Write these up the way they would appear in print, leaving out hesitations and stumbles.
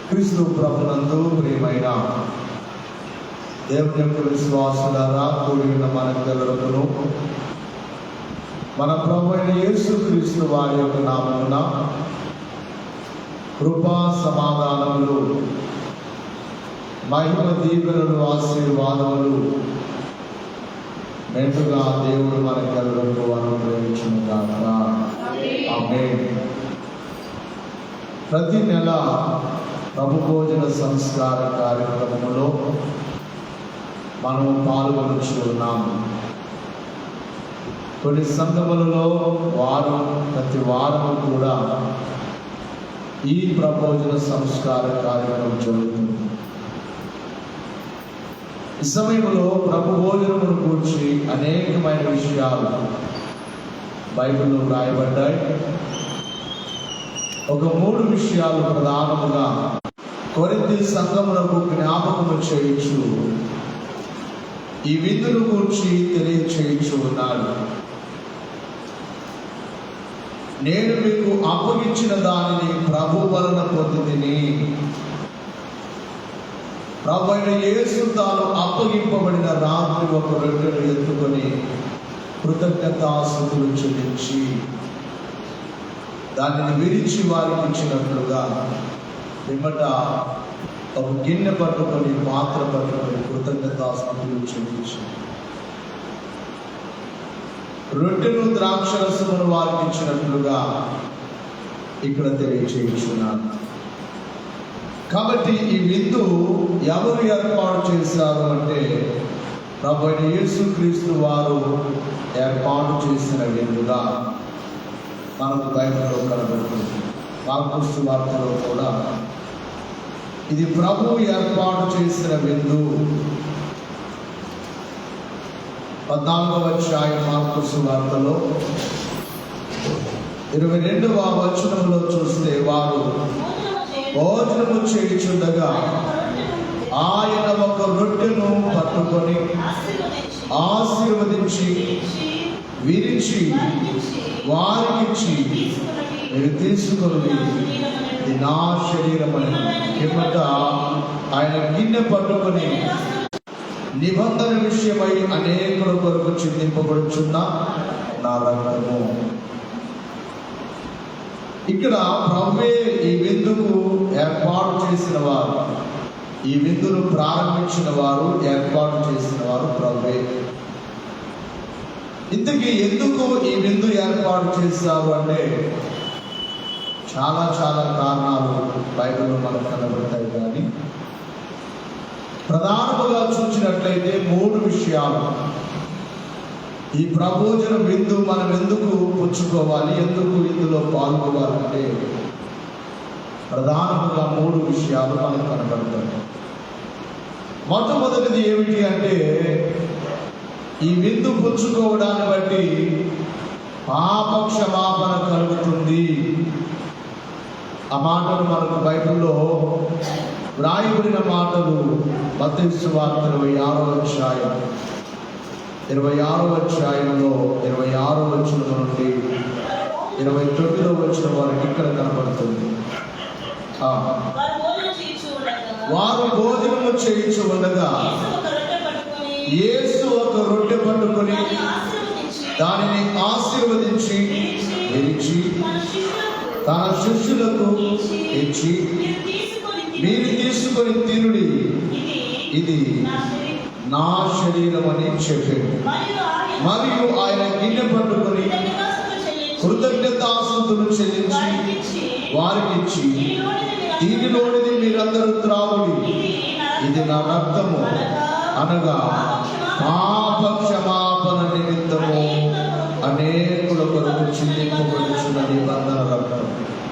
క్రీస్తు ప్రభునందు ప్రియమైన దేవుని యొక్క విశ్వాసులారా, కూడి ఉన్న మనకెల్లరకును మన ప్రభు అయిన యేసు క్రీస్తు వారి యొక్క నామమున కృపా సమాధానములు, మహిమ దీవెనలు, ఆశీర్వాదములు మెండుగా దేవుడు మనకెల్లరకు అనుగ్రహించును గాక. ఆమేన్. ప్రతి నెల ప్రభు భోజన సంస్కార కార్యక్రమంలో మనము పాల్గొనచ్చు ఉన్నాము. కొన్ని సంఘములలో ప్రతి వారం కూడా ఈ ప్రభోజన సంస్కార కార్యక్రమం జరుగుతుంది. ఈ సమయంలో ప్రభు భోజనమును గురించి అనేకమైన విషయాలు బైబిల్లో రాయబడ్డాయి. ఒక 3 విషయాలు ప్రధానముగా కొరింథీ సంఘములకు జ్ఞాపకము చేయించు ఈ విందును గురించి తెలియచేయించు ఉన్నాడు. నేను మీకు అప్పగించిన దానిని ప్రభు వలన పొందితిని. ప్రభు అయిన యేసు తాను అప్పగింపబడిన రాత్రి ఒక రొట్టెను ఎత్తుకొని కృతజ్ఞతాస్తుతులు చెల్లించి దానిని విరిచి వారికి ఇచ్చినట్లుగా పిమ్మట ఒక గిన్నె పట్టుకొని పాత్ర పట్టుకొని కృతజ్ఞతాస్తుతులు చెల్లించి రొట్టెను ద్రాక్షరసమును వారికి ఇచ్చినట్లుగా ఇక్కడ తెలియచేయించున్నాను. కాబట్టి ఈ విందు ఎవరు ఏర్పాటు చేశారు అంటే ప్రభు అయిన యేసుక్రీస్తు వారు ఏర్పాటు చేసిన విందుగా మనకు బైబిల్లో కనబడుతుంది. మార్కు సువార్తలో కూడా ఇది ప్రభువు ఏర్పాటు చేసిన విందు. 14వ అధ్యాయం మార్కు సువార్తలో 22వ వచనంలో చూస్తే, వారు భోజనము చేయుచుండగా ఆయన ఒక రొట్టెను పట్టుకొని ఆశీర్వదించి విరిచి వారికిచ్చి, మీరు తీసుకొని ఇది నా శరీరం అని కిందట ఆయన గిన్నె పట్టుకొని నిబంధన విషయమై అనేకుల కొరకు చిందింపబడుచున్న నా రక్తము. ఇక్కడ ప్రభువే ఈ విందుకు ఏర్పాటు చేసిన వారు, ఈ విందును ప్రారంభించిన వారు, ఏర్పాటు చేసిన వారు ప్రభువే. ఇంతకీ ఎందుకు ఈ విందు ఏర్పాటు చేశారు అంటే చాలా కారణాలు బైబిల్లో మనకు కనబడతాయి. కానీ ప్రధానముగా చూసినట్లయితే 3 విషయాలు. ఈ ప్రభోజన విందు మనం ఎందుకు పుచ్చుకోవాలి, ఎందుకు ఇందులో పాల్గొవాలంటే ప్రధానముగా 3 విషయాలు మనకు కనబడతాయి. మొట్టమొదటిది ఏమిటి అంటే, ఈ విందు పుచ్చుకోవడాన్ని బట్టి పాప క్షమాపణ కలుగుతుంది. ఆ మాటలు మనకు బైబిల్లో వ్రాయబడిన మాటలు మత్తయి సువార్త 26వ అధ్యాయంలో 26వ వచనం నుండి 29వ వచనం వరకు ఇక్కడ కనబడుతుంది. వారు భోజనము చేయించు ఉండగా యేసు ఒక రొట్టె పట్టుకొని దానిని ఆశీర్వదించి విరిచి తన శిష్యులకు ఇచ్చి, మీరు తీసుకొని తినుడి, ఇది నా శరీరం అని చెప్పాడు. మరియు ఆయన గిన్నె పట్టుకొని కృతజ్ఞతాస్తుతులు చెల్లించి వారికి ఇచ్చి, దీనిలోనిది మీరందరూ త్రాగుడి, ఇది నా రక్తము, అనగా పాప క్షమాపణ నిమిత్తము అనేకుల కొరకు చిందింపబడుచున్న నిబంధన రక్తం.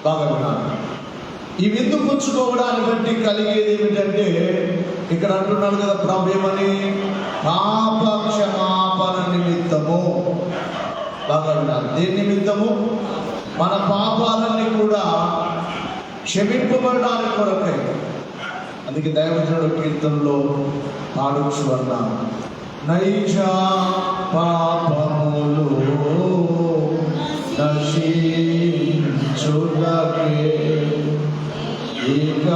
బాగా వినాలి. ఈ విందు పుచ్చుకోవడాన్ని బట్టి కలిగేది ఏమిటంటే, ఇక్కడ అంటున్నాడు కదా ప్రభు ఏమని, పాప క్షమాపణ నిమిత్తము. బాగా వినాలి. దేని నిమిత్తము? మన పాపాలన్నీ కూడా క్షమింపబడడానికి కొరకై. అందుకే దైవజనుడు కీర్తనలో పాడొచ్చు అన్నా, నైజ పాపములు నశించుటకే ఇక